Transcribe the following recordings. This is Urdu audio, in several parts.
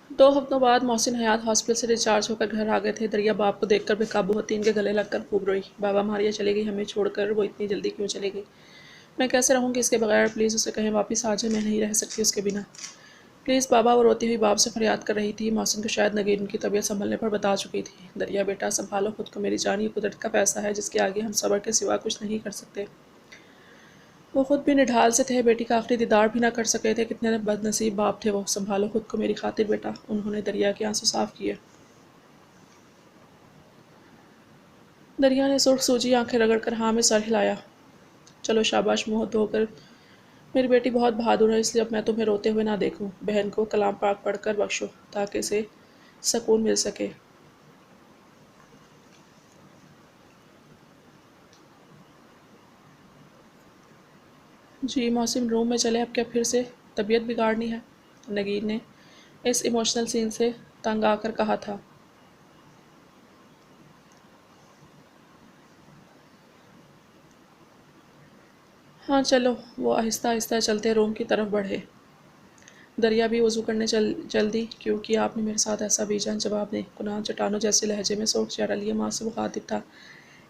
2 ہفتوں بعد محسن حیات ہاسپٹل سے ڈسچارج ہو کر گھر آ گئے تھے۔ دریا باپ کو دیکھ کر بے قابو ہوتی ان کے گلے لگ کر خوب روئی۔ بابا ماریا چلی گئی، ہمیں چھوڑ کر وہ اتنی جلدی کیوں چلی گئی؟ میں کیسے رہوں گی اس کے بغیر؟ پلیز اسے کہیں واپس آ جائے، میں نہیں رہ سکتی اس کے بنا۔ پلیز بابا، وہ روتی ہوئی باپ سے فریاد کر رہی تھی۔ محسن کو شاید نگین ان کی طبیعت سنبھلنے پر بتا چکی تھی۔ دریا بیٹا، سنبھالو خود کو میری جان، یہ قدرت کا پیسہ ہے جس کے آگے ہم صبر کے سوا کچھ نہیں کر سکتے۔ وہ خود بھی نڈھال سے تھے، بیٹی کا آخری دیدار بھی نہ کر سکے تھے۔ کتنے بد نصیب باپ تھے وہ۔ سنبھالو خود کو میری خاطر بیٹا۔ انہوں نے دریا کے آنسو صاف کیے۔ دریا نے سرخ سوجی آنکھیں رگڑ کر ہاں میں سر ہلایا۔ چلو شاباش، منہ دھو کر۔ میری بیٹی بہت بہادر ہے، اس لیے اب میں تمہیں روتے ہوئے نہ دیکھوں۔ بہن کو کلام پاک پڑھ کر بخشو تاکہ اسے سکون مل سکے۔ جی محسن، روم میں چلے، اب کیا پھر سے طبیعت بگاڑنی ہے؟ نگین نے اس ایموشنل سین سے تنگ آ کر کہا تھا۔ ہاں چلو۔ وہ آہستہ آہستہ چلتے روم کی طرف بڑھے۔ دریا بھی وضو کرنے چل دی۔ کیوں کیا آپ نے میرے ساتھ ایسا بی جان؟ جواب دیں۔ کنان چٹانوں جیسے لہجے میں سوکھ چہرہ لیے ماں سے مخاطب تھا۔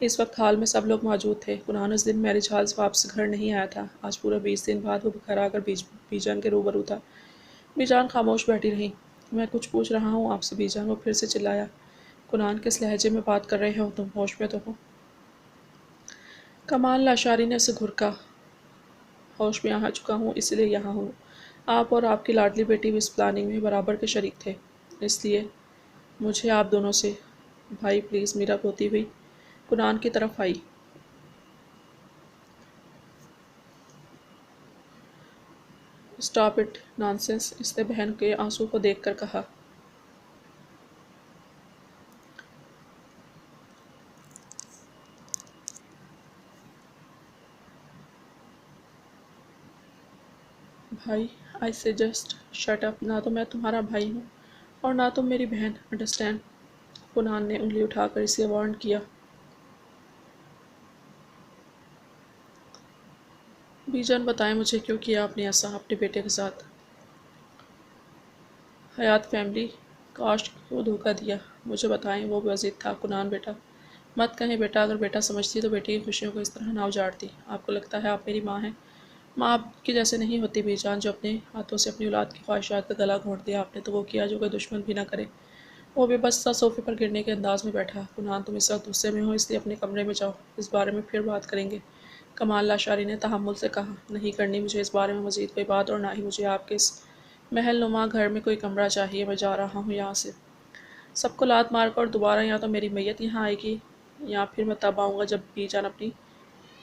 اس وقت ہال میں سب لوگ موجود تھے۔ کنان اس دن میرج ہال سے واپس گھر نہیں آیا تھا۔ آج پورے 20 دن بعد وہ گھر آ کر بی جان کے روبرو تھا۔ بی جان خاموش بیٹھی رہیں۔ میں کچھ پوچھ رہا ہوں آپ سے بی جان، وہ پھر سے چلایا۔ کنان، کس لہجے میں بات کر رہے ہو تم؟ ہوش میں تو ہو؟ کمال لاشاری نے اسے گھرکا۔ ہوش میں آ چکا ہوں، اس لیے یہاں ہوں۔ آپ اور آپ کی لاڈلی بیٹی بھی اس پلاننگ میں برابر کے شریک تھے، اس لیے مجھے آپ دونوں سے۔ بھائی پلیز، میرا روتی ہوئی کنان کی طرف آئی۔ اسٹاپ اٹ نانسنس، اس نے بہن کے آنسو کو دیکھ کر کہا۔ بھائی، آئی سے جسٹ شٹ اپ۔ نہ تو میں تمہارا بھائی ہوں اور نہ تم میری بہن، انڈرسٹینڈ؟ کنان نے انگلی اٹھا کر اسے وارن کیا۔ بی جان بتائیں مجھے، کیوں کیا آپ نے ایسا اپنے بیٹے کے ساتھ؟ حیات فیملی کاسٹ کو دھوکہ دیا، مجھے بتائیں۔ وہ بے ضد تھا۔ کنان بیٹا مت کہیں بیٹا، اگر بیٹا سمجھتی تو بیٹے کی خوشیوں کو اس طرح نہ اجاڑتی۔ آپ کو لگتا ہے آپ میری ماں ہیں؟ ماں آپ کی جیسے نہیں ہوتی بی جان، جو اپنے ہاتھوں سے اپنی اولاد کی خواہشات کا گلا گھونٹ دیا۔ آپ نے تو وہ کیا جو کوئی دشمن بھی نہ کرے۔ وہ بے بس سا صوفے پر گرنے کے انداز میں بیٹھا۔ کنان، تم اس وقت غصے میں ہو، اس لیے اپنے کمرے میں جاؤ، اس بارے میں پھر بات کریں گے۔ کمال لاشاری نے تحمل سے کہا۔ نہیں کرنی مجھے اس بارے میں مزید کوئی بات، اور نہ ہی مجھے آپ کے اس محل نما گھر میں کوئی کمرہ چاہیے۔ میں جا رہا ہوں یہاں سے۔ سب کو لات مار کر، اور دوبارہ یا تو میری میت یہاں آئے گی یا پھر میں تب آؤں گا جب بی جان اپنی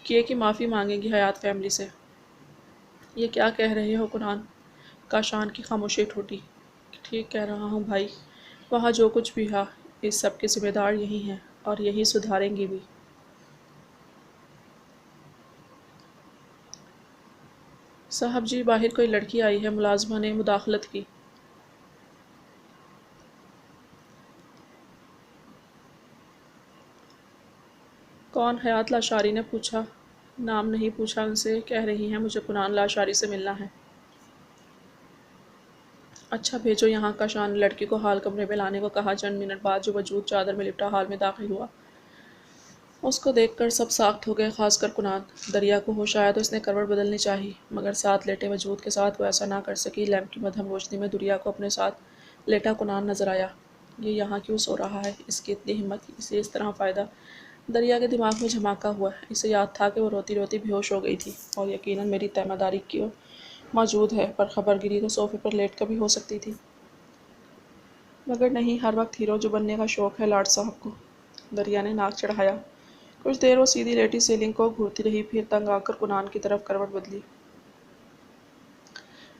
کیے کی معافی مانگیں گی حیات فیملی سے۔ یہ کیا کہہ رہے ہو کنان؟ کاشان کی خاموشی ٹوٹی۔ ٹھیک کہہ رہا ہوں بھائی، وہاں جو کچھ بھی ہوا اس سب کے ذمہ دار یہی ہیں، اور یہی سدھاریں گی بھی۔ صاحب جی، باہر کوئی لڑکی آئی ہے، ملازمہ نے مداخلت کی۔ کون؟ حیات لاشاری نے پوچھا۔ نام نہیں پوچھا ان سے، کہہ رہی ہیں مجھے کنان لاشاری سے ملنا ہے۔ اچھا بھیجو یہاں۔ کاشان نے لڑکی کو ہال کمرے میں لانے کو کہا۔ چند منٹ بعد جو وجود چادر میں لپٹا ہال میں داخل ہوا، اس کو دیکھ کر سب ساخت ہو گئے، خاص کر کنان۔ دریا کو ہوش آیا تو اس نے کروٹ بدلنی چاہی، مگر ساتھ لیٹے وجود کے ساتھ وہ ایسا نہ کر سکی۔ لیمپ کی مدھم روشنی میں دریا کو اپنے ساتھ لیٹا کنان نظر آیا۔ یہ یہاں کیوں سو رہا ہے؟ اس کی اتنی ہمت، اسے اس طرح فائدہ؟ دریا کے دماغ میں جھماکا ہوا۔ اسے یاد تھا کہ وہ روتی روتی بے ہوش ہو گئی تھی، اور یقیناً میری تیمہ داری کی موجود ہے، پر خبر گیری تو صوفے پر لیٹ کر بھی ہو سکتی تھی۔ مگر نہیں، ہر وقت ہیرو جو بننے کا شوق ہے لاٹ صاحب کو۔ دریا نے ناک چڑھایا۔ کچھ دیر وہ سیدھی لیٹی سیلنگ کو گھورتی رہی، پھر تنگ آ کر کنان کی طرف کروٹ بدلی۔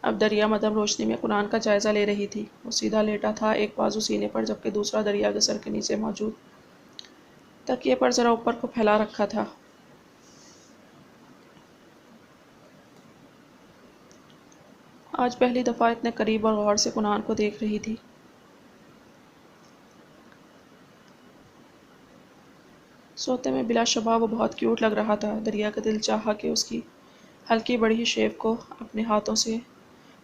اب دریا مدھم روشنی میں کنان کا جائزہ لے رہی تھی۔ وہ سیدھا لیٹا تھا، ایک بازو سینے پر، جبکہ دوسرا دریا کے سر کے نیچے موجود تکیے پر ذرا اوپر کو پھیلا رکھا تھا۔ آج پہلی دفعہ اتنے قریب اور غور سے کنان کو دیکھ رہی تھی۔ سوتے میں بلا شبہ وہ بہت کیوٹ لگ رہا تھا۔ دریا کا دل چاہا کہ اس کی ہلکی بڑی شیو کو اپنے ہاتھوں سے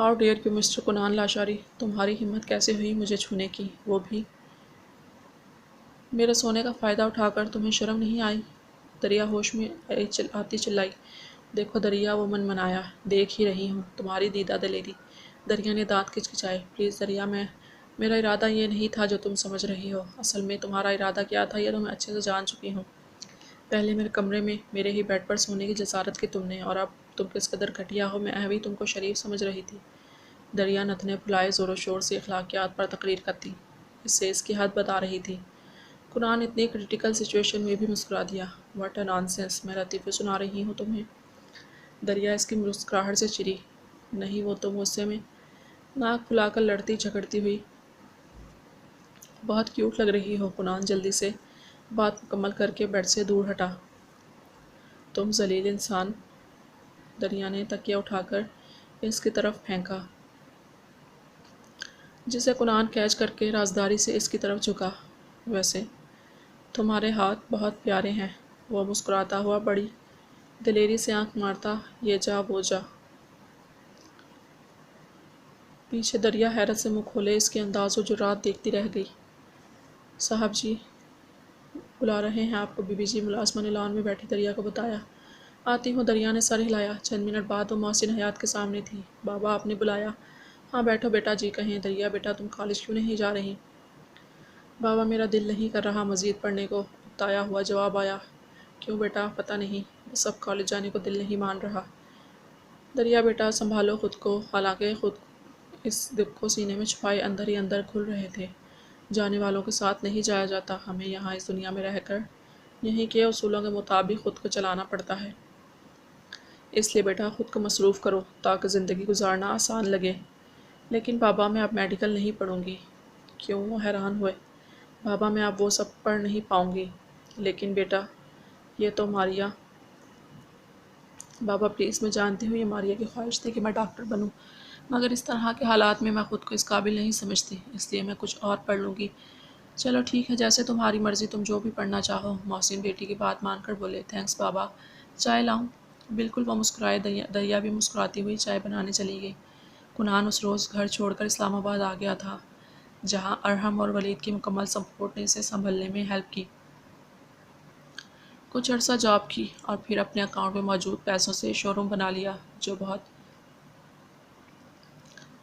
ہاؤ ڈیئر یو مسٹر کنان لاشاری، تمہاری ہمت کیسے ہوئی مجھے چھونے کی، وہ بھی میرے سونے کا فائدہ اٹھا کر؟ تمہیں شرم نہیں آئی؟ دریا ہوش میں آتی چلائی۔ دیکھو دریا، وہ منایا، دیکھ ہی رہی ہوں تمہاری دیدہ دلیری۔ دریا نے دانت کچکچائے۔ پلیز دریا، میرا ارادہ یہ نہیں تھا جو تم سمجھ رہی ہو۔ اصل میں تمہارا ارادہ کیا تھا یہ تو میں اچھے سے جان چکی ہوں۔ پہلے میرے کمرے میں میرے ہی بیڈ پر سونے کی جسارت کی تم نے، اور اب تم کس قدر گھٹیا ہو میں ابھی تم کو شریف سمجھ رہی تھی۔ دریا نتنے پھلائے زور و شور سے اخلاقیات پر تقریر کرتی، اس سے اس کی حد بتا رہی تھی۔ کنان اتنی کرٹیکل سچویشن میں بھی مسکرا دیا۔ واٹ اے نان سینس، میں لطیفے سنا رہی ہوں تمہیں۔ دریا اس کی مسکراہٹ سے چری۔ نہیں، وہ تم غصے میں ناک پھلا کر لڑتی جھگڑتی ہوئی بہت کیوٹ لگ رہی ہو۔ کنان جلدی سے بات مکمل کر کے بیڈ سے دور ہٹا۔ تم ذلیل انسان، دریا نے تکیہ اٹھا کر اس کی طرف پھینکا، جسے کنان کیچ کر کے رازداری سے اس کی طرف جھکا۔ ویسے تمہارے ہاتھ بہت پیارے ہیں، وہ مسکراتا ہوا بڑی دلیری سے آنکھ مارتا، یہ جا وہ جا۔ پیچھے دریا حیرت سے منہ کھولے اس کے انداز و جرات دیکھتی رہ گئی۔ صاحب جی بلا رہے ہیں آپ کو، بی بی جی، ملازمہ نے لان میں بیٹھی دریا کو بتایا۔ آتی ہوں، دریا نے سر ہلایا۔ چند منٹ بعد وہ محسن حیات کے سامنے تھی۔ بابا آپ نے بلایا؟ ہاں بیٹھو بیٹا جی کہیں۔ دریا بیٹا تم کالج کیوں نہیں جا رہی؟ بابا میرا دل نہیں کر رہا مزید پڑھنے کو، اکتایا ہوا جواب آیا۔ کیوں بیٹا؟ پتہ نہیں، بس اب کالج جانے کو دل نہیں مان رہا۔ دریا بیٹا سنبھالو خود کو، حالانکہ خود اس دکھ کو سینے میں چھپائے اندر ہی اندر گھل رہے تھے۔ جانے والوں کے ساتھ نہیں جایا جاتا، ہمیں یہاں اس دنیا میں رہ کر یہیں کے اصولوں کے مطابق خود کو چلانا پڑتا ہے۔ اس لیے بیٹا خود کو مصروف کرو تاکہ زندگی گزارنا آسان لگے۔ لیکن بابا میں اب میڈیکل نہیں پڑھوں گی۔ کیوں؟ وہ حیران ہوئے۔ بابا میں اب وہ سب پڑھ نہیں پاؤں گی۔ لیکن بیٹا یہ تو ماریا۔ بابا پلیز، میں جانتی ہوں یہ ماریا کی خواہش تھی کہ میں ڈاکٹر بنوں، مگر اس طرح کے حالات میں خود کو اس قابل نہیں سمجھتی، اس لیے میں کچھ اور پڑھ لوں گی۔ چلو ٹھیک ہے، جیسے تمہاری مرضی، تم جو بھی پڑھنا چاہو۔ محسن بیٹی کی بات مان کر بولے۔ تھینکس بابا، چائے لاؤں؟ بالکل، وہ مسکرائے۔ دریا بھی مسکراتی ہوئی چائے بنانے چلی گئی۔ کنان اس روز گھر چھوڑ کر اسلام آباد آ گیا تھا، جہاں ارحم اور ولید کی مکمل سپورٹ نے اسے سنبھلنے میں ہیلپ کی۔ کچھ عرصہ جاب کی اور پھر اپنے اکاؤنٹ میں موجود پیسوں سے شو روم بنا لیا، جو بہت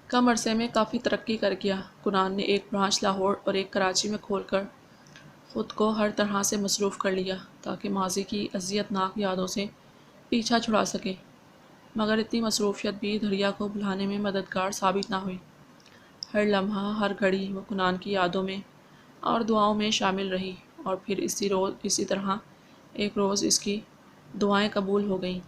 کم عرصے میں کافی ترقی کر گیا۔ کنان نے ایک برانچ لاہور اور ایک کراچی میں کھول کر خود کو ہر طرح سے مصروف کر لیا تاکہ ماضی کی اذیت ناک یادوں سے پیچھا چھڑا سکے، مگر اتنی مصروفیت بھی دریا کو بھلانے میں مددگار ثابت نہ ہوئی۔ ہر لمحہ، ہر گھڑی وہ کنان کی یادوں میں اور دعاؤں میں شامل رہی، اور پھر اسی طرح ایک روز اس کی دعائیں قبول ہو گئیں۔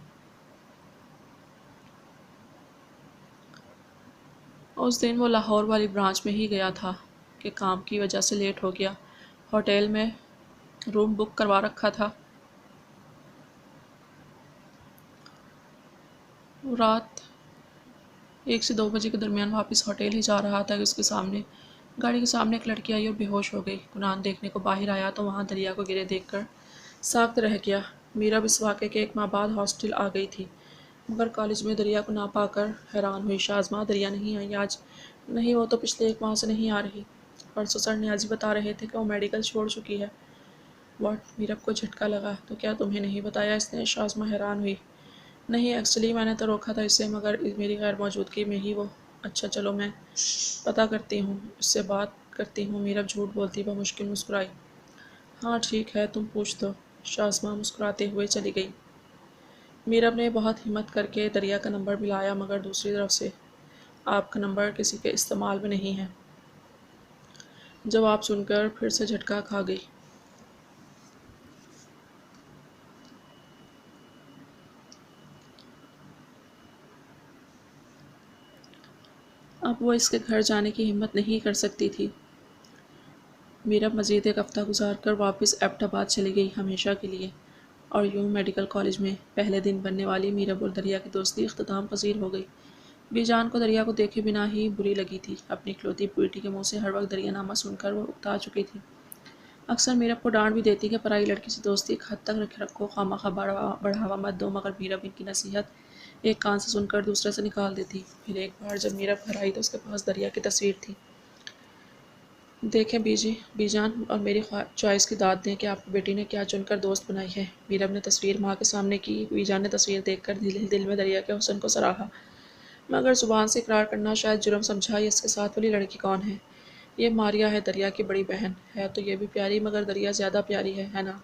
اس دن وہ لاہور والی برانچ میں ہی گیا تھا کہ کام کی وجہ سے لیٹ ہو گیا۔ ہوٹل میں روم بک کروا رکھا تھا۔ وہ رات 1 سے 2 بجے کے درمیان واپس ہوٹل ہی جا رہا تھا کہ اس کے سامنے گاڑی کے سامنے ایک لڑکی آئی اور بے ہوش ہو گئی۔ کنان دیکھنے کو باہر آیا تو وہاں دریا کو گرے دیکھ کر ساکت رہ گیا۔ میرا اس واقعے کے 1 ماہ بعد ہاسٹل آ گئی تھی، مگر کالج میں دریا کو نہ پا کر حیران ہوئی۔ شازماں، دریا نہیں آئی آج؟ نہیں، وہ تو پچھلے 1 ماہ سے نہیں آ رہی۔ پرسوں سر نیازی بتا رہے تھے کہ وہ میڈیکل چھوڑ چکی ہے۔ واٹ؟ میرب کو جھٹکا لگا۔ تو کیا تمہیں نہیں بتایا اس نے؟ شازماں حیران ہوئی۔ نہیں، ایکچولی میں نے تو روکا تھا اسے، مگر میری غیر موجودگی میں ہی وہ… اچھا چلو میں پتہ کرتی ہوں، اس سے بات کرتی ہوں۔ میرب جھوٹ بولتی بمشکل مسکرائی۔ ہاں ٹھیک ہے، تم پوچھ دو۔ شازماں مسکراتے ہوئے چلی گئی۔ میرب نے بہت ہمت کر کے دریا کا نمبر ملایا، مگر دوسری طرف سے آپ کا نمبر کسی کے استعمال میں نہیں ہے۔ جواب سن کر پھر سے جھٹکا کھا گئی۔ اب وہ اس کے گھر جانے کی ہمت نہیں کر سکتی تھی۔ میرب مزید 1 ہفتہ گزار کر واپس ایبٹ آباد چلی گئی، ہمیشہ کے لیے۔ اور یوں میڈیکل کالج میں پہلے دن بننے والی میرب اور دریا کی دوستی اختتام پذیر ہو گئی۔ بی جان کو دریا کو دیکھے بنا ہی بری لگی تھی۔ اپنی اکلوتی بیٹی کے منہ سے ہر وقت دریا نامہ سن کر وہ اکتا چکی تھی۔ اکثر میرب کو ڈانٹ بھی دیتی کہ پرائی لڑکی سے دوستی ایک حد تک رکھو، خواہ مخواہ بڑھاوا مت دو، مگر میرب ان کی نصیحت ایک کان سے سن کر دوسرے سے نکال دیتی۔ پھر ایک بار جب میرب گھر آئی تو اس کے پاس دریا کی تصویر تھی۔ دیکھیں بی جان اور میری چوائس کی داد دیں کہ آپ کی بیٹی نے کیا چن کر دوست بنائی ہے۔ میرب نے تصویر ماں کے سامنے کی۔ بی جان نے تصویر دیکھ کر دل میں دریا کے حسن کو سراہا، مگر زبان سے اقرار کرنا شاید جرم سمجھا۔ یہ اس کے ساتھ والی لڑکی کون ہے؟ یہ ماریا ہے، دریا کی بڑی بہن ہے۔ تو یہ بھی پیاری، مگر دریا زیادہ پیاری ہے نا؟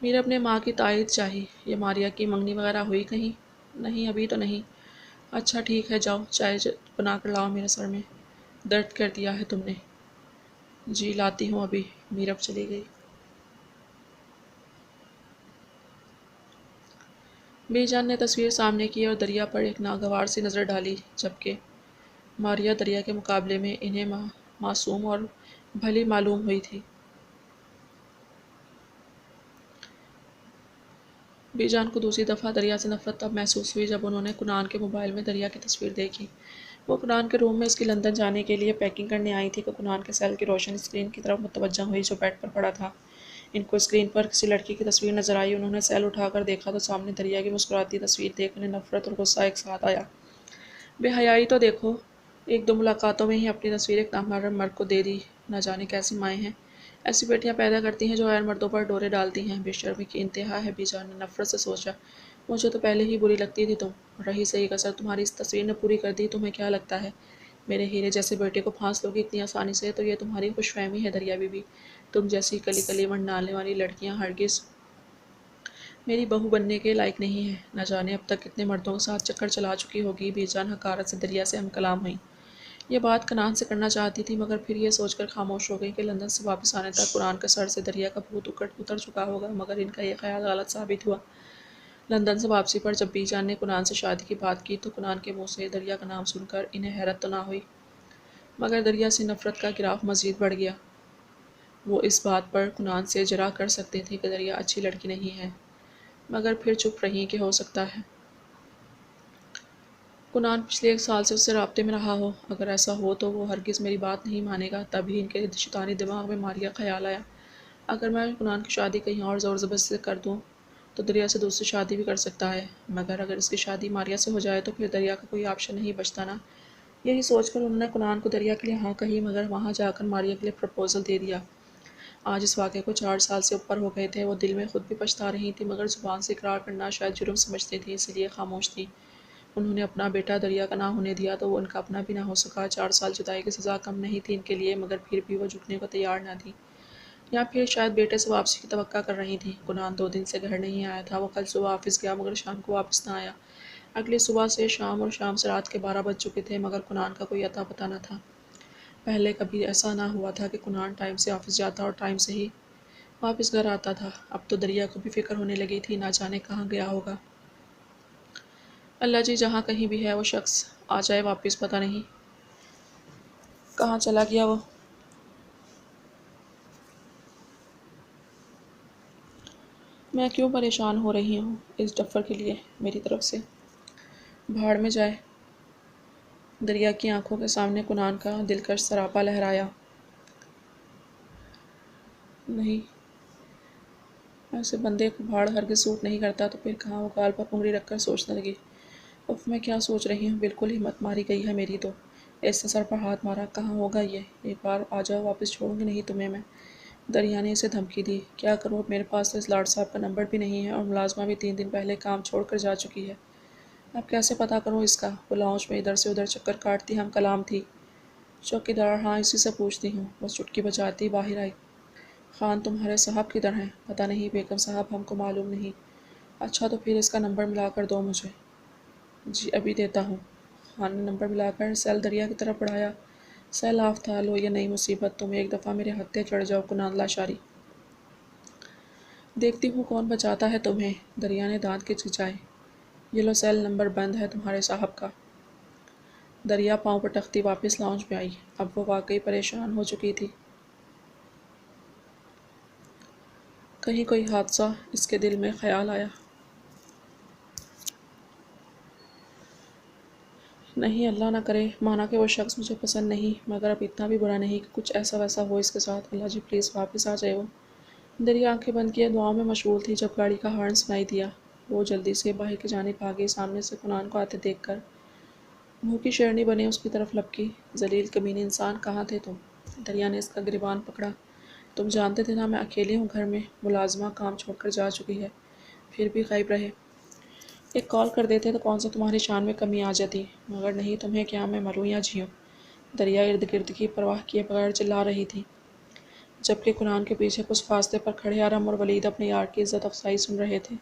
میرب نے ماں کی تائید چاہی۔ یہ ماریا کی منگنی وغیرہ ہوئی کہیں؟ نہیں، ابھی تو نہیں۔ اچھا ٹھیک ہے، جاؤ چائے بنا کر لاؤ میرے سر میں درد کر دیا ہے تم نے۔ جی لاتی ہوں ابھی۔ میرب چلی گئی۔ بی جان نے تصویر سامنے کی اور دریا پر ایک ناگوار سی نظر ڈالی، جبکہ ماریا دریا کے مقابلے میں انہیں معصوم اور بھلی معلوم ہوئی تھی۔ بی جان کو دوسری دفعہ دریا سے نفرت تب محسوس ہوئی جب انہوں نے کنان کے موبائل میں دریا کی تصویر دیکھی۔ وہ کنان کے روم میں اس کی لندن جانے کے لیے پیکنگ کرنے آئی تھی کہ کنان کے سیل کی روشنی اسکرین کی طرف متوجہ ہوئی جو بیڈ پر پڑا تھا۔ ان کو اسکرین پر کسی لڑکی کی تصویر نظر آئی۔ انہوں نے سیل اٹھا کر دیکھا تو سامنے دریا کی مسکراتی تصویر دیکھ انہیں نفرت اور غصہ ایک ساتھ آیا۔ بے حیائی تو دیکھو، ایک دو ملاقاتوں میں ہی اپنی تصویر ایک نامحرم مرد کو دے دی۔ نہ جانے کیسی مائیں ہیں، ایسی بیٹیاں پیدا کرتی ہیں جو غیر مردوں پر ڈورے ڈالتی ہیں۔ بے شرمی کی انتہا ہے۔ بی جان نے نفرت سے سوچا، مجھے تو پہلے ہی بری لگتی تھی تم، رہی صحیح کسر تمہاری اس تصویر نے پوری کر دی۔ تمہیں کیا لگتا ہے میرے ہیرے جیسے بیٹے کو پھانس لوگی اتنی آسانی سے؟ تو یہ تمہاری خوش فہمی ہے دریا بی بی۔ تم جیسی کلی کلی منڈانے والی لڑکیاں ہرگز میری بہو بننے کے لائق نہیں ہیں۔ نہ جانے اب تک کتنے مردوں کے ساتھ چکر چلا چکی ہوگی۔ بی جان حقارت سے دریا سے ہم کلام ہوئیں۔ یہ بات کنان سے کرنا چاہتی تھی، مگر پھر یہ سوچ کر خاموش ہو گئی کہ لندن سے واپس آنے تک قرآن کے سر سے دریا کا بھوت اتر چکا ہوگا، مگر ان کا یہ خیال غلط ثابت ہوا۔ لندن سے واپسی پر جب بی جان نے کنان سے شادی کی بات کی تو کنان کے منہ سے دریا کا نام سن کر انہیں حیرت تو نہ ہوئی، مگر دریا سے نفرت کا گراف مزید بڑھ گیا۔ وہ اس بات پر کنان سے جرح کر سکتے تھے کہ دریا اچھی لڑکی نہیں ہے، مگر پھر چپ رہیں کہ ہو سکتا ہے کنان پچھلے 1 سال سے اس سے رابطے میں رہا ہو۔ اگر ایسا ہو تو وہ ہرگز میری بات نہیں مانے گا۔ تب ہی ان کے شیطانی دماغ میں ماریا خیال آیا، اگر میں کنان کی شادی کہیں اور زور زبردستی سے کر دوں تو دریا سے دوسری شادی بھی کر سکتا ہے، مگر اگر اس کی شادی ماریا سے ہو جائے تو پھر دریا کا کوئی آپشن نہیں بچتا نا۔ یہی سوچ کر انہوں نے کنان کو دریا کے لیے ہاں کہی، مگر وہاں جا کر ماریا کے لیے پرپوزل دے دیا۔ آج اس واقعے کو 4 سال سے اوپر ہو گئے تھے۔ وہ دل میں خود بھی پچھتا رہی تھی، مگر زبان سے اقرار کرنا شاید جرم سمجھتی تھی، اسی لیے خاموش تھی۔ انہوں نے اپنا بیٹا دریا کا نہ ہونے دیا تو وہ ان کا اپنا بھی نہ ہو سکا۔ 4 سال جدائی کی سزا کم نہیں تھی ان کے لیے، مگر پھر بھی وہ جھکنے کو تیار نہ تھی، یا پھر شاید بیٹے سے واپسی کی توقع کر رہی تھی۔ کنان 2 دن سے گھر نہیں آیا تھا۔ وہ کل صبح آفس گیا مگر شام کو واپس نہ آیا۔ اگلی صبح سے شام اور شام سے رات کے 12 بج چکے تھے، مگر کنان کا کوئی اتا پتہ نہ تھا۔ پہلے کبھی ایسا نہ ہوا تھا کہ کنان ٹائم سے آفس جاتا اور ٹائم سے ہی واپس گھر آتا تھا۔ اب تو دریا کو بھی فکر ہونے لگی تھی، نہ جانے کہاں گیا ہوگا۔ اللہ جی، جہاں کہیں بھی ہے وہ شخص آ جائے واپس، پتہ نہیں کہاں چلا گیا وہ۔ میں کیوں پریشان ہو رہی ہوں اس ڈفر کے لیے؟ میری طرف سے بھاڑ میں جائے۔ دریا کی آنکھوں کے سامنے کنان کا دلکش سراپا لہرایا۔ نہیں، ایسے بندے کو بھاڑ ہرگز سوٹ نہیں کرتا۔ تو پھر کہاں؟ وہ گال پر انگلی رکھ کر سوچنے لگی۔ اف، میں کیا سوچ رہی ہوں؟ بالکل ہمت ماری گئی ہے میری تو۔ اس نے سر پر ہاتھ مارا۔ کہاں ہوگا یہ؟ ایک بار آ جاؤ، واپس چھوڑوں گی نہیں تمہیں میں۔ دریا نے اسے دھمکی دی۔ کیا کروں؟ اب میرے پاس تو اس لاٹ صاحب کا نمبر بھی نہیں ہے، اور ملازمہ بھی 3 دن پہلے کام چھوڑ کر جا چکی ہے۔ اب کیسے پتہ کروں اس کا؟ وہ لاؤنج میں ادھر سے ادھر چکر کاٹتی ہم کلام تھی۔ چوکیدار؟ ہاں، اسی سے پوچھتی ہوں۔ بس چٹکی بجاتی باہر آئی۔ خان تمہارے صاحب کدھر ہیں؟ پتہ نہیں بیگم صاحب، ہم کو معلوم نہیں۔ اچھا، تو پھر اس کا نمبر ملا کر دو مجھے۔ جی ابھی دیتا ہوں۔ خان نے نمبر ملا کر سیل دریا کی طرف بڑھایا۔ سیل آف تھا۔ لو یہ نئی مصیبت، تم ایک دفعہ میرے ہتھے چڑھ جاؤ کنان لاشاری۔ دیکھتی ہوں کون بچاتا ہے تمہیں۔ دریا نے دانت کھچکھچائے۔ یہ لو سیل نمبر بند ہے تمہارے صاحب کا۔ دریا پاؤں پٹکتی واپس لاؤنج میں آئی۔ اب وہ واقعی پریشان ہو چکی تھی۔ کہیں کوئی حادثہ؟ اس کے دل میں خیال آیا۔ نہیں، اللہ نہ کرے، مانا کہ وہ شخص مجھے پسند نہیں، مگر اب اتنا بھی برا نہیں کہ کچھ ایسا ویسا ہو اس کے ساتھ۔ اللہ جی پلیز واپس آ جائے وہ۔ دریا آنکھیں بند کیے دعاؤں میں مشغول تھی جب گاڑی کا ہارن سنائی دیا۔ وہ جلدی سے باہر کی جانب آ گئی۔ سامنے سے کنان کو آتے دیکھ کر منہ کی شیرنی بنے اس کی طرف لپکی۔ ذلیل کمینے انسان، کہاں تھے تم؟ دریا نے اس کا گریبان پکڑا۔ تم جانتے تھے نا میں اکیلی ہوں گھر میں، ملازمہ کام چھوڑ کر جا چکی ہے، پھر بھی غائب رہے۔ ایک کال کر دیتے تو کون سا تمہاری شان میں کمی آ جاتی، مگر نہیں، تمہیں کیا میں مروں یا جیوں؟ دریا ارد گرد کی پرواہ کیے بغیر چلا رہی تھی، جبکہ کنان کے پیچھے کچھ فاصلے پر کھڑے ارحم اور ولید اپنے یار کی عزت افزائی سن رہے تھے۔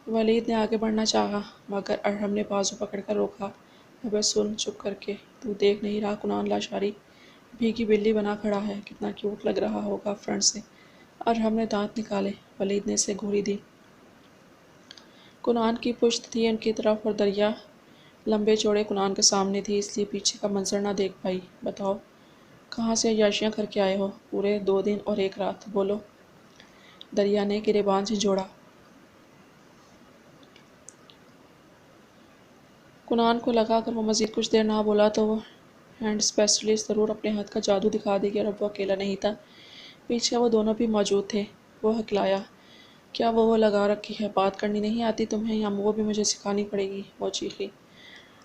ولید نے آگے بڑھنا چاہا مگر ارحم نے بازو پکڑ کر روکا۔ ابے سن، چپ کر کے، تو دیکھ نہیں رہا کنان لاشاری بھیگی بلی بنا کھڑا ہے؟ کتنا کیوٹ لگ رہا ہوگا فرنٹ سے۔ ارحم نے دانت نکالے۔ ولید نے اسے گھوری دی۔ کنان کی پشت تھی ان کی طرف اور دریا لمبے چوڑے کنان کے سامنے تھی، اس لیے پیچھے کا منظر نہ دیکھ پائی۔ بتاؤ کہاں سے عیاشیاں کر کے آئے ہو؟ پورے 2 دن اور 1 رات، بولو۔ دریا نے گریبان جھنجھوڑا۔ کنان کو لگا اگر وہ مزید کچھ دیر نہ بولا تو وہ ہینڈ اسپیشلسٹ ضرور اپنے ہاتھ کا جادو دکھا دے گی، اور اب وہ اکیلا نہیں تھا، پیچھے وہ دونوں بھی موجود تھے۔ وہ ہکلایا، کیا وہ لگا رکھی ہے؟ بات کرنی نہیں آتی تمہیں، یا وہ بھی مجھے سکھانی پڑے گی؟ وہ چیخی۔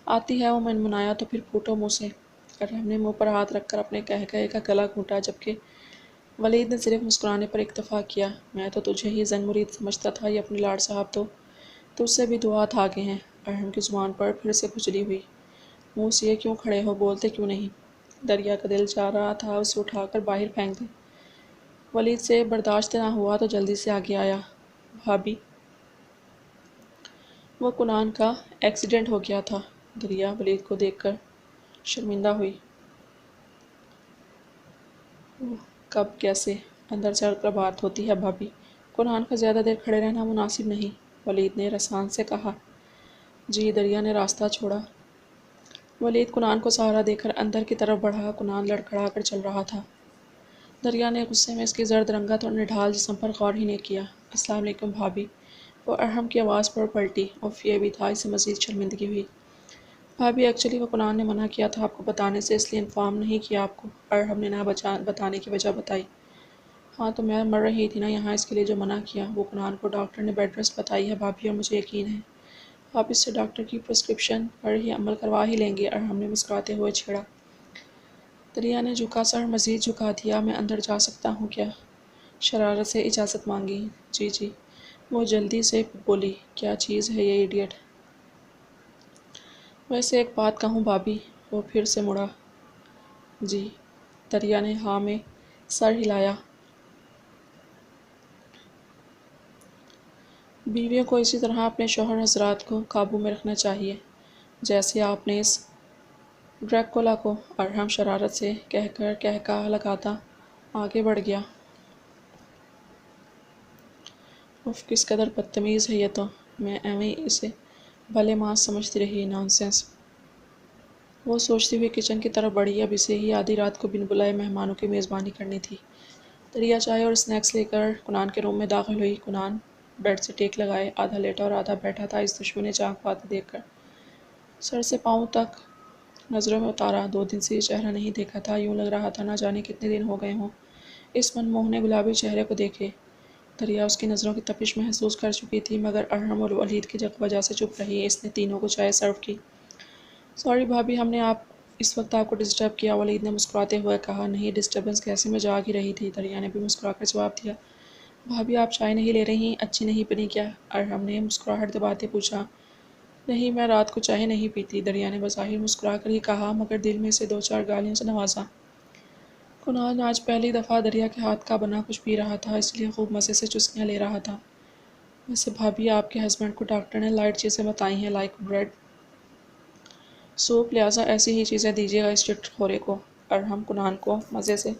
آتی ہے، وہ منمنایا، تو پھر پھوٹو منہ سے۔ ارحم نے منہ پر ہاتھ رکھ کر اپنے قہقہے کا گلا گھونٹا، جبکہ ولید نے صرف مسکرانے پر اکتفا کیا۔ میں تو تجھے ہی زن مرید سمجھتا تھا، یہ اپنے لاڈ صاحب تو تجھ سے بھی 2 ہاتھ آگے ہیں۔ ارحم کی زبان پر پھر سے کھجلی ہوئی۔ منہ سیے کیوں کھڑے ہو، بولتے کیوں نہیں؟ دریا کا دل چاہ رہا تھا اسے اٹھا کر باہر پھینک دے۔ ولید سے برداشت نہ ہوا تو جلدی سے آگے آیا۔ بھابی، وہ کنان کا ایکسیڈنٹ ہو گیا تھا۔ دریا ولید کو دیکھ کر شرمندہ ہوئی۔ اوہ، کب، کیسے؟ اندر چل کر بات ہوتی ہے بھابی، کنان کا زیادہ دیر کھڑے رہنا مناسب نہیں، ولید نے رسان سے کہا۔ جی، دریا نے راستہ چھوڑا۔ ولید کنان کو سہارا دے کر اندر کی طرف بڑھا۔ کنان لڑکھڑا کر چل رہا تھا۔ دریا نے غصے میں اس کی زرد رنگت اور نڈھال جسم پر غور ہی نہیں کیا۔ السلام علیکم بھابی، وہ ارحم کی آواز پر پلٹی۔ اف، یہ بھی تھا، اسے مزید شرمندگی ہوئی۔ بھابی، ایکچولی وہ کنان نے منع کیا تھا آپ کو بتانے سے، اس لیے انفارم نہیں کیا آپ کو۔ ارحم نے نہ بتانے کی وجہ بتائی۔ ہاں تو میں مر رہی تھی نا یہاں، اس کے لیے جو منع کیا۔ وہ کنان کو ڈاکٹر نے بیڈ ریسٹ بتائی ہے بھابی، اور مجھے یقین ہے آپ اس سے ڈاکٹر کی پرسکرپشن پر ہی عمل کروا ہی لیں گے، ارحم نے مسکراتے ہوئے چھیڑا۔ دریا نے جھکا سر مزید جھکا دیا۔ میں اندر جا سکتا ہوں کیا؟ شرارت سے اجازت مانگی۔ جی جی، وہ جلدی سے بولی۔ کیا چیز ہے یہ ایڈیٹ؟ ویسے ایک بات کہوں بھابی؟ وہ پھر سے مڑا۔ جی۔ دریا نے ہاں میں سر ہلایا۔ بیویوں کو اسی طرح اپنے شوہر حضرات کو قابو میں رکھنا چاہیے جیسے آپ نے اس ڈریکولا کو، ارحم شرارت سے کہہ کر قہقہہ لگاتا آگے بڑھ گیا۔ اف، کس قدر بدتمیز ہے یہ تو، میں ایویں اسے بھلے ماس سمجھتی رہی، نان سینس۔ وہ سوچتی ہوئی کچن کی طرف بڑھی۔ اب اسے ہی آدھی رات کو بن بلائے مہمانوں کی میزبانی کرنی تھی۔ دریا چائے اور اسنیکس لے کر کنان کے روم میں داخل ہوئی۔ کنان بیڈ سے ٹیک لگائے آدھا لیٹا اور آدھا بیٹھا تھا، اس دشمن چاق کو آتے دیکھ کر سر سے پاؤں تک نظروں میں اتارا۔ 2 دن سے یہ چہرہ نہیں دیکھا تھا، یوں لگ رہا تھا نہ جانے کتنے دن ہو گئے ہوں اس من موہنے گلابی چہرے کو دیکھے۔ دریا اس کی نظروں کی تپش محسوس کر چکی تھی، مگر ارحم اور ولید کی وجہ سے چپ رہی۔ اس نے تینوں کو چائے سرو کی۔ سوری بھابی، ہم نے اس وقت آپ کو ڈسٹرب کیا، ولید نے مسکراتے ہوئے کہا۔ نہیں ڈسٹربنس کیسے، میں جاگ ہی رہی تھی، دریا نے بھی مسکرا کر جواب دیا۔ بھابی، آپ چائے نہیں لے رہی، اچھی نہیں بنی کیا؟ ارحم نے مسکراہٹ دباتے پوچھا۔ نہیں، میں رات کو چائے نہیں پیتی، دریا نے بظاہر مسکرا کر ہی کہا، مگر دل میں اسے 2-4 گالیوں سے نوازا۔ کنان آج پہلی دفعہ دریا کے ہاتھ کا بنا کچھ پی رہا تھا، اس لیے خوب مزے سے چسکیاں لے رہا تھا۔ ویسے بھابی، آپ کے ہسبینڈ کو ڈاکٹر نے لائٹ چیزیں بتائی ہیں، لائک بریڈ، سوپ، لہٰذا ایسی ہی چیزیں دیجیے گا اس چٹ خورے کو۔ ارحم کنان کو مزے سے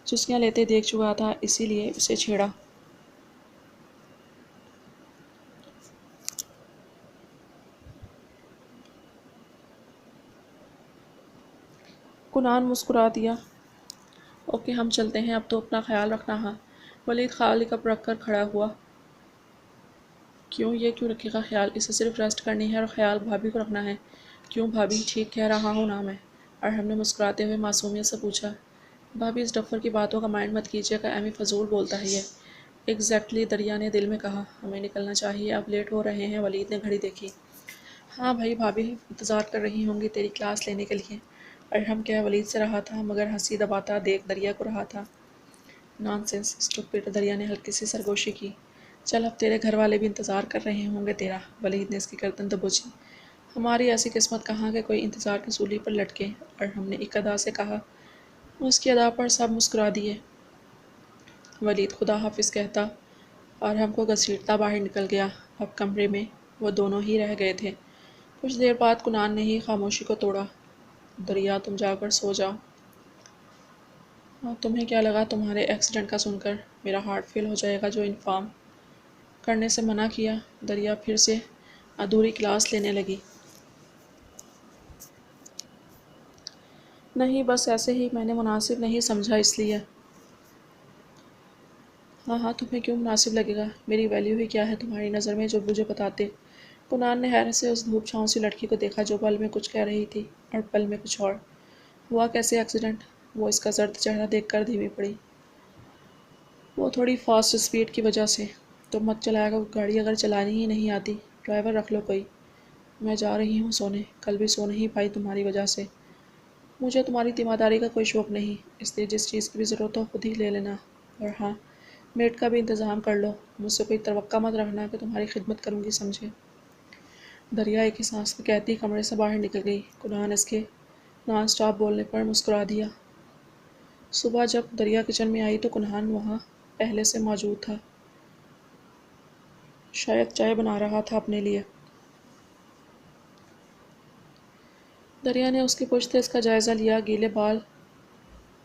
چسکیاں لیتے دیکھ چکا تھا، اسی لیے اسے چھیڑا۔ کنان مسکرا دیا۔ اوکے، ہم چلتے ہیں، اب تو اپنا خیال رکھنا۔ ہاں۔ ولید خالی کپ رکھ کر کھڑا ہوا۔ کیوں، یہ کیوں رکھے گا خیال؟ اسے صرف ریسٹ کرنی ہے اور خیال بھابی کو رکھنا ہے۔ کیوں بھابی، ٹھیک کہہ رہا ہوں نا میں؟ ارحم نے مسکراتے ہوئے معصومیت سے پوچھا۔ بھابی، اس ڈفر کی باتوں کا مائنڈ مت کیجیے گا، ایویں فضول بولتا ہے یہ۔ ایگزیکٹلی، دریا نے دل میں کہا۔ ہمیں نکلنا چاہیے، اب لیٹ ہو رہے ہیں۔ ولید نے گھڑی دیکھی۔ ہاں بھائی، بھابھی انتظار کر رہی ہوں گی تیری کلاس لینے کے لیے۔ ارحم کیا ولید سے رہا تھا، مگر ہنسی دباتا دیکھ دریا کو رہا تھا۔ نان سینس اسٹوپڈ، دریا نے ہلکی سی سرگوشی کی۔ چل، اب تیرے گھر والے بھی انتظار کر رہے ہوں گے تیرا۔ ولید نے اس کی گردن دبوچی۔ ہماری ایسی قسمت کہاں کہ کوئی انتظار کی سولی پر لٹکے، ارحم نے ایک ادا سے کہا۔ اس کی ادا پر سب مسکرا دیے۔ ولید خدا حافظ کہتا ارحم کو گھسیٹتا باہر نکل گیا۔ اب کمرے میں وہ دونوں ہی رہ گئے تھے۔ کچھ دیر بعد کنان نے ہی خاموشی کو توڑا۔ دریا، تم جا کر سو جاؤ۔ تمہیں کیا لگا تمہارے ایکسیڈنٹ کا سن کر میرا ہارٹ فیل ہو جائے گا جو انفارم کرنے سے منع کیا؟ دریا پھر سے ادھوری کلاس لینے لگی۔ نہیں، بس ایسے ہی، میں نے مناسب نہیں سمجھا اس لیے۔ ہاں ہاں، تمہیں کیوں مناسب لگے گا؟ میری ویلیو ہی کیا ہے تمہاری نظر میں جو مجھے بتاتے؟ کنان نے حیرت سے اس دھوپ چھاؤں سی لڑکی کو دیکھا جو پل میں کچھ کہہ رہی تھی اور پل میں کچھ اور۔ ہوا کیسے ایکسیڈنٹ؟ وہ اس کا زرد چہرہ دیکھ کر دھیمی پڑی۔ وہ تھوڑی فاسٹ اسپیڈ کی وجہ سے۔ تم مت چلایا کرو گاڑی اگر چلانی ہی نہیں آتی، ڈرائیور رکھ لو کوئی۔ میں جا رہی ہوں سونے، کل بھی سو نہیں پائی تمہاری وجہ سے۔ مجھے تمہاری تیمارداری کا کوئی شوق نہیں، اس لیے جس چیز کی بھی ضرورت ہو خود ہی لے لینا، اور ہاں، میٹ کا بھی انتظام کر لو۔ مجھ سے کوئی توقع مت رکھنا کہ تمہاری خدمت کروں گی، سمجھے؟ دریا ایک ہی سانس میں کہتی کمرے سے باہر نکل گئی۔ کنان اس کے نان سٹاپ بولنے پر مسکرا دیا۔ صبح جب دریا کچن میں آئی تو کنان وہاں پہلے سے موجود تھا، شاید چائے بنا رہا تھا اپنے لیے۔ دریا نے اس کی پشت سے اس کا جائزہ لیا۔ گیلے بال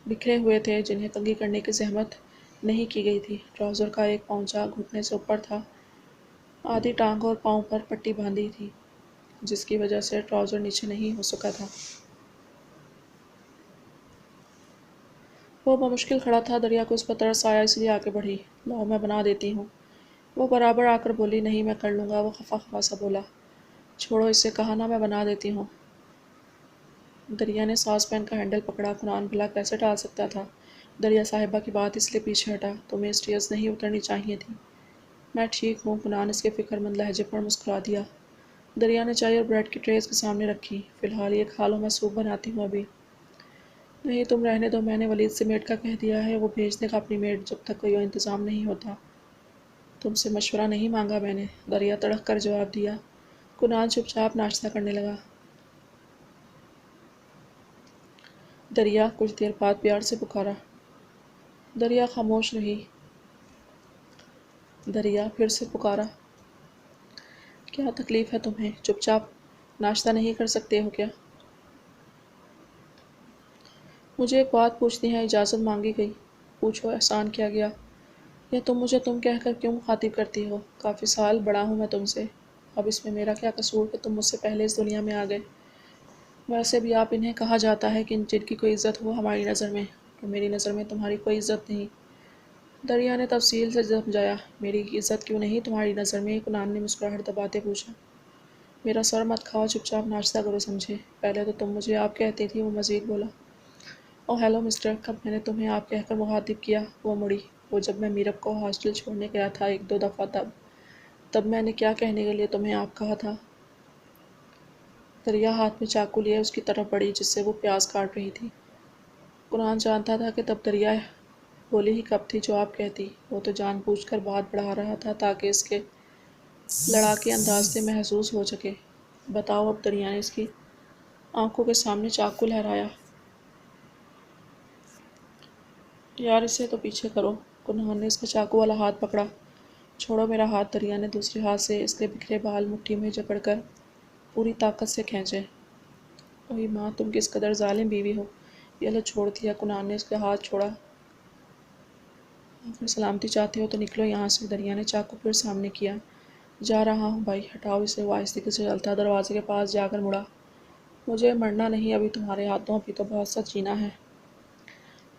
بکھرے ہوئے تھے جنہیں کنگھی کرنے کی زحمت نہیں کی گئی تھی۔ ٹراؤزر کا ایک پونچا گھٹنے سے اوپر تھا، آدھی ٹانگ اور پاؤں پر پٹی باندھی تھی جس کی وجہ سے ٹراؤزر نیچے نہیں ہو سکا تھا۔ وہ بمشکل کھڑا تھا۔ دریا کو اس پر ترس آیا اس لیے آگے بڑھی۔ لاؤ، میں بنا دیتی ہوں۔ وہ برابر آ کر بولی۔ نہیں، میں کر لوں گا، وہ خفا خفا سا بولا۔ چھوڑو اسے، کہا نا میں بنا دیتی ہوں۔ دریا نے ساس پین کا ہینڈل پکڑا۔ کنان بھلا کیسے ٹال سکتا تھا؟ دریا صاحبہ کی بات اس لیے پیچھے ہٹا، تمہیں اسٹیئرز نہیں اترنی چاہیے تھی۔ میں ٹھیک ہوں، کنان اس کے فکر مند لہجے پر مسکرا دیا۔ دریا نے چائے اور بریڈ کی ٹرے اس کے سامنے رکھی۔ فی الحال یہ کھا لو، میں سوپ بناتی ہوں ابھی۔ نہیں، تم رہنے دو، میں نے ولید سے میڈ کا کہہ دیا ہے، وہ بھیج دے گا اپنی میڈ جب تک کوئی انتظام نہیں ہوتا۔ تم سے مشورہ نہیں مانگا میں نے، دریا تڑک کر جواب دیا۔ کنان چپ چاپ ناشتہ کرنے لگا۔ دریا کچھ دیر بعد پیار سے پکارا۔ دریا خاموش رہی۔ دریا پھر سے پکارا۔ کیا تکلیف ہے تمہیں؟ چپ چاپ ناشتہ نہیں کر سکتے ہو کیا؟ مجھے ایک بات پوچھنی ہے، اجازت مانگی گئی۔ پوچھو، احسان کیا گیا؟ یا تم مجھے تم کہہ کر کیوں مخاطب کرتی ہو؟ کافی سال بڑا ہوں میں تم سے، اب اس میں میرا کیا قصور کہ تم مجھ سے پہلے اس دنیا میں آ گئے؟ ویسے بھی آپ انہیں کہا جاتا ہے کہ جن کی کوئی عزت ہو ہماری نظر میں، اور میری نظر میں تمہاری کوئی عزت نہیں۔ دریا نے تفصیل سے سمجھایا۔ میری عزت کیوں نہیں تمہاری نظر میں؟ کنان نے مسکراہٹ دباتے پوچھا۔ میرا سر مت کھاؤ، چپ چاپ ناشتہ کرو، سمجھے؟ پہلے تو تم مجھے آپ کہتی تھی، وہ مزید بولا۔ اوہ ہیلو مسٹر، کب میں نے تمہیں آپ کہہ کر مخاطب کیا؟ وہ مڑی۔ وہ جب میں میرب کو ہاسٹل چھوڑنے گیا تھا ایک دو دفعہ، تب میں نے کیا کہنے کے لیے تمہیں آپ کہا تھا؟ دریا ہاتھ میں چاقو لیے اس کی طرف بڑھی جس سے وہ پیاز کاٹ رہی تھی۔ کنان جانتا تھا کہ تب دریا بولی ہی کب تھی جو آپ کہتی، وہ تو جان بوجھ کر بات بڑھا رہا تھا تاکہ اس کے لڑاکے انداز سے محسوس ہو سکے۔ بتاؤ اب، دریا نے اس کی آنکھوں کے سامنے چاقو لہرایا۔ یار اسے تو پیچھے کرو۔ کنان نے اس کا چاقو والا ہاتھ پکڑا۔ چھوڑو میرا ہاتھ، دریا نے دوسرے ہاتھ سے اس کے بکھرے بال مٹھی میں جکڑ کر پوری طاقت سے کھینچے۔ اوئی ماں، تم کس قدر ظالم بیوی ہو۔ یہ لو، چھوڑ دیا۔ کنان نے اس کا ہاتھ چھوڑا۔ اگر سلامتی چاہتے ہو تو نکلو یہاں سے۔ دریا نے چاقو پھر سامنے کیا۔ جا رہا ہوں بھائی، ہٹاؤ اسے۔ وہ آہستگی سے چلتا دروازے کے پاس جا کر مڑا۔ مجھے مرنا نہیں ابھی تمہارے ہاتھوں، ابھی تو بہت سا جینا ہے۔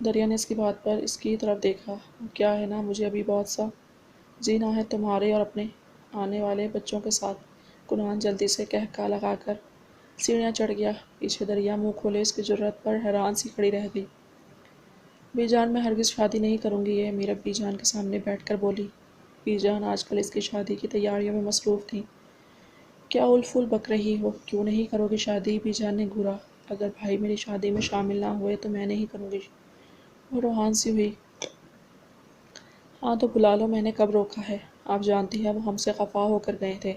دریا نے اس کی بات پر اس کی طرف دیکھا۔ وہ کیا ہے نا، مجھے ابھی بہت سا جینا ہے تمہارے اور اپنے آنے والے بچوں کے ساتھ۔ کنان جلدی سے قہقہہ لگا کر سیڑھیاں چڑھ گیا۔ پیچھے دریا منہ کھولے اس کی جرأت پر حیران سی کھڑی رہ گئی۔ بی جان میں ہرگز شادی نہیں کروں گی، یہ میرب بی جان کے سامنے بیٹھ کر بولی۔ بی جان آج کل اس کی شادی کی تیاریوں میں مصروف تھیں۔ کیا اول فول بک رہی ہو؟ کیوں نہیں کرو گی شادی؟ بی جان نے گھورا۔ اگر بھائی میری شادی میں شامل نہ ہوئے تو میں نہیں کروں گی۔ وہ روحان سی ہوئی۔ ہاں تو بلا لو، میں نے کب روکا ہے؟ آپ جانتی ہیں وہ ہم سے خفا ہو کر گئے تھے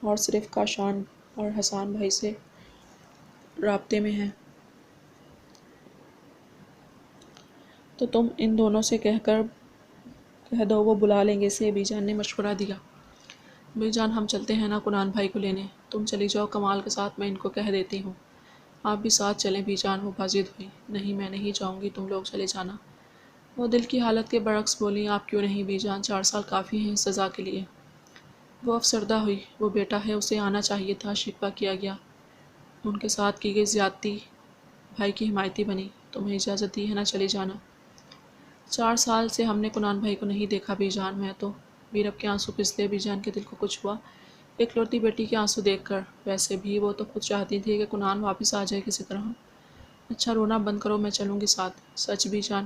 اور صرف کاشان اور حسان بھائی سے رابطے میں ہیں۔ تو تم ان دونوں سے کہہ دو وہ بلا لیں گے اسے، بی جان نے مشورہ دیا۔ بی جان ہم چلتے ہیں نا کنان بھائی کو لینے، تم چلی جاؤ کمال کے ساتھ، میں ان کو کہہ دیتی ہوں۔ آپ بھی ساتھ چلیں بی جان، وہ بازید ہوئی۔ نہیں میں نہیں جاؤں گی، تم لوگ چلے جانا۔ وہ دل کی حالت کے برعکس بولی۔ آپ کیوں نہیں بی جان؟ 4 سال کافی ہیں اس سزا کے لیے۔ وہ افسردہ ہوئی۔ وہ بیٹا ہے، اسے آنا چاہیے تھا، شکوہ کیا گیا، ان کے ساتھ کی گئی زیادتی، بھائی کی حمایتی بنی۔ تمہیں اجازت دی ہے نا، چلی جانا۔ 4 سال سے ہم نے کنان بھائی کو نہیں دیکھا بی جان، میں تو۔ میرب کے آنسو پھسلے، بی جان کے دل کو کچھ ہوا اکلوتی بیٹی کے آنسو دیکھ کر۔ ویسے بھی وہ تو خود چاہتی تھی کہ کنان واپس آ جائے کسی طرح۔ اچھا رونا بند کرو، میں چلوں گی ساتھ۔ سچ بی جان؟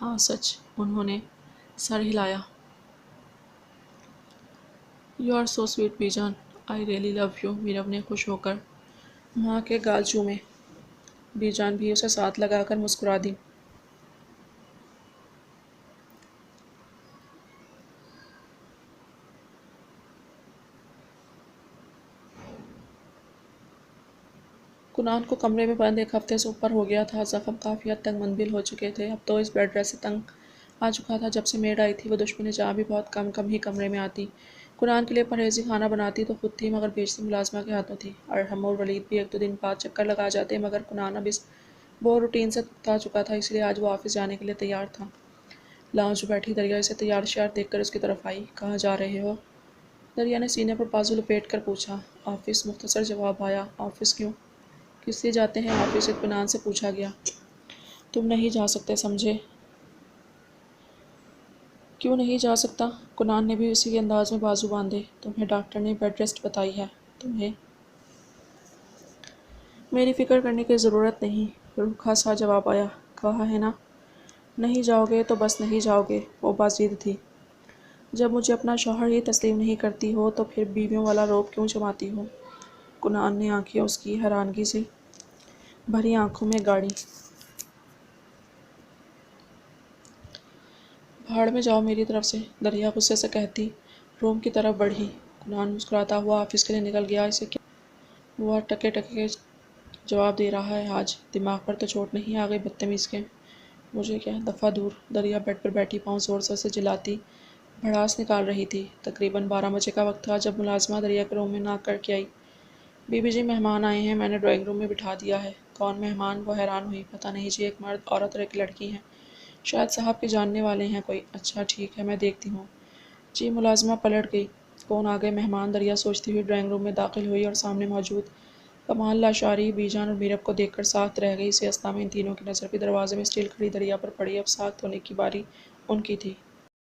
ہاں سچ، انہوں نے سر ہلایا۔ یو آر سو سویٹ بی جان، I really love you, Meerab نے خوش ہو کر ماں کے گال چومے۔ بی جان بھی اسے ساتھ لگا کر مسکرا دی۔ کنان کو کمرے میں بند 1 ہفتے سے اوپر ہو گیا تھا۔ زخم کافی حد تک منبل ہو چکے تھے۔ اب تو اس بیڈ ریسٹ سے تنگ آ چکا تھا۔ جب سے میڈ آئی تھی وہ دشمن جاں بھی بہت کم ہی کمرے میں آتی۔ کنان کے لیے پرہیزی کھانا بناتی تو خود تھی، مگر بیچتی ملازمہ کے ہاتھوں تھی۔ ارحم اور ولید بھی 1-2 دن بعد چکر لگا جاتے، مگر کنان اب اس بور روٹین سے اکتا چکا تھا، اس لیے آج وہ آفس جانے کے لیے تیار تھا۔ لاؤنج میں بیٹھی دریا اسے تیار شیار دیکھ کر اس کی طرف آئی۔ کہاں جا رہے ہو؟ دریا نے سینے پر بازو لپیٹ کر پوچھا۔ آفس، مختصر جواب آیا۔ آفس کیوں؟ کس لیے جاتے ہیں آفس؟ اطمینان سے پوچھا گیا۔ تم نہیں جا سکتے سمجھے؟ کیوں نہیں جا سکتا؟ کنان نے بھی اسی انداز میں بازو باندھے۔ تمہیں ڈاکٹر نے بیڈ ریسٹ بتائی ہے، تمہیں میری فکر کرنے کی ضرورت نہیں، روکھا سا جواب آیا۔ کہا ہے نا، نہیں جاؤ گے تو بس نہیں جاؤ گے۔ وہ بازید تھی۔ جب مجھے اپنا شوہر ہی تسلیم نہیں کرتی ہو تو پھر بیویوں والا روب کیوں جماتی ہو؟ کنان نے آنکھیں اس کی حیرانگی سے بھری آنکھوں میں گاڑی۔ بھاڑ میں جاؤ میری طرف سے، دریا غصے سے کہتی روم کی طرف بڑھی۔ کنان مسکراتا ہوا آفس کے لیے نکل گیا۔ اسے کیا وہ ٹکے ٹکے جواب دے رہا ہے آج؟ دماغ پر تو چوٹ نہیں آ گئی بدتمیز کے؟ مجھے کیا، دفعہ دور۔ دریا بیڈ پر بیٹھی پاؤں زور زور سے جلاتی بھڑاس نکال رہی تھی۔ تقریباً 12 بجے کا وقت تھا جب ملازمہ دریا کے روم میں ناک کر کے آئی۔ بی بی جی مہمان آئے ہیں، میں نے ڈرائنگ روم میں بٹھا دیا ہے۔ کون مہمان؟ وہ حیران ہوئی۔ پتہ نہیں جی، ایک مرد عورت اور ایک لڑکی ہیں، شاید صاحب کے جاننے والے ہیں کوئی۔ اچھا ٹھیک ہے، میں دیکھتی ہوں۔ جی ملازمہ پلٹ گئی۔ کون آ گئے مہمان؟ دریا سوچتی ہوئی ڈرائنگ روم میں داخل ہوئی اور سامنے موجود کمال، لاشاری، بی جان اور میرب کو دیکھ کر ساکت رہ گئی۔ اسی اثنا میں ان تینوں کی نظر بھی دروازے میں اسٹیل کھڑی دریا پر پڑی۔ اب ساکت ہونے کی باری ان کی تھی۔